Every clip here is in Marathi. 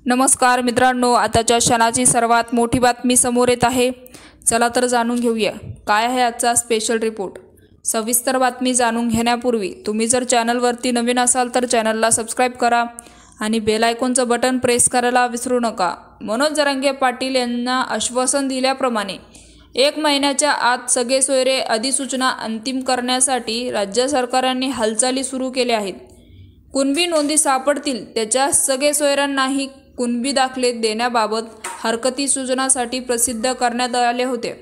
नमस्कार मित्रांनो, आताच्या क्षणाची सर्वात मोठी बातमी समोर येत आहे। चला तर जाणून घेऊया काय आहे आजचा स्पेशल रिपोर्ट। सविस्तर बातमी जाणून घेण्यापूर्वी तुम्ही जर चॅनलवरती नवीन असाल तर चॅनलला सबस्क्राइब करा आणि बेल आयकॉनचं बटन प्रेस करायला विसरू नका। मनोज जरांगे पाटील यांना आश्वासन दिल्याप्रमाणे 1 महिन्याच्या आत सगळे सोयरे अधिसूचना अंतिम करण्यासाठी राज्य सरकारांनी हालचाली सुरू केल्या आहेत। कुणबी नोंदी सापडतील त्याच्या सगळे सोयऱ्यांनाही कुणबी दाखले देण्याबाबत हरकती सूचनासाठी प्रसिद्ध करण्यात आले होते।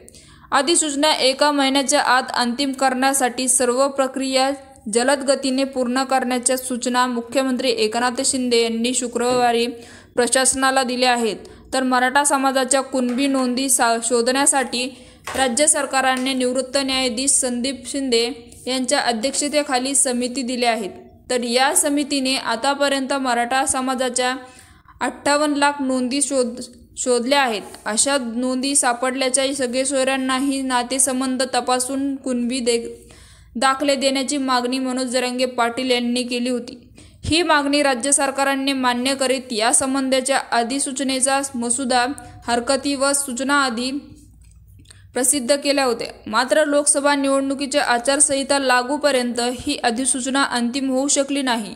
अधिसूचना 1 महिन्याच्या आत अंतिम करण्यासाठी सर्व प्रक्रिया जलद गतीने पूर्ण करण्याच्या सूचना मुख्यमंत्री एकनाथ शिंदे यांनी शुक्रवारी प्रशासनाला दिल्या आहेत। तर मराठा समाजाच्या कुणबी नोंदी शोधण्यासाठी राज्य सरकारने निवृत्त न्यायाधीश संदीप शिंदे यांच्या अध्यक्षतेखाली समिती दिली आहे। तर या समितीने आतापर्यंत मराठा समाजाच्या 58 लाख नोंदी शोधल्या आहेत। अशा नोंदी सापडल्याच्या सगळे सोयऱ्यांनाही नातेसंबंध तपासून कुणबी दाखले देण्याची मागणी मनोज जरांगे पाटील यांनी केली होती। ही मागणी राज्य सरकारने मान्य करीत या संबंधाच्या अधिसूचनेचा मसुदा हरकती व सूचना आधी प्रसिद्ध केल्या होत्या। मात्र लोकसभा निवडणुकीच्या आचारसंहिता लागूपर्यंत ही अधिसूचना अंतिम होऊ शकली नाही।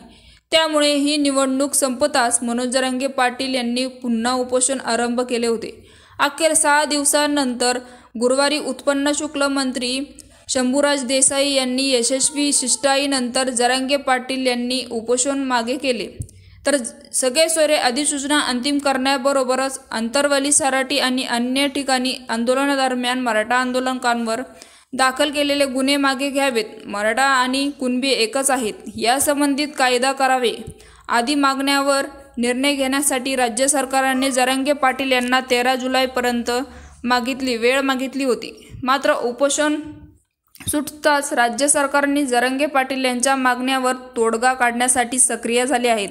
त्यामुळे ही निवडणूक संपताच मनोज जरांगे पाटील यांनी पुन्हा उपोषण आरंभ केले होते। अखेर 6 दिवसांनंतर गुरुवारी उत्पन्न शुल्क मंत्री शंभूराज देसाई यांनी यशस्वी शिष्टाईनंतर जरांगे पाटील यांनी उपोषण मागे केले। तर सगळे सोयरे अधिसूचना अंतिम करण्याबरोबरच अंतरवली सराटी आणि अन्य ठिकाणी आंदोलनादरम्यान मराठा आंदोलकांवर दाखल केलेले गुन्हे मागे घ्यावेत। मराठा आणि कुणबी एकच आहेत यासंबंधित कायदा करावे आदी मागण्यांवर निर्णय घेण्यासाठी राज्य सरकारने जरांगे पाटील यांना 13 जुलैपर्यंत वेळ मागितली होती। मात्र उपोषण सुटताच राज्य सरकारने जरांगे पाटील यांच्या मागण्यांवर तोडगा काढण्यासाठी सक्रिय झाले आहेत।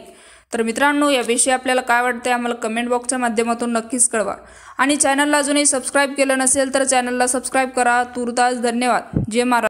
तर मित्रांनो, याविषयी आपल्याला काय वाटते आम्हाला कमेंट बॉक्सच्या माध्यमातून नक्कीच कळवा आणि चॅनलला अजूनही सबस्क्राइब केलं नसेल तर चॅनलला सबस्क्राइब करा। तुर्तास धन्यवाद। जय महाराष्ट्र।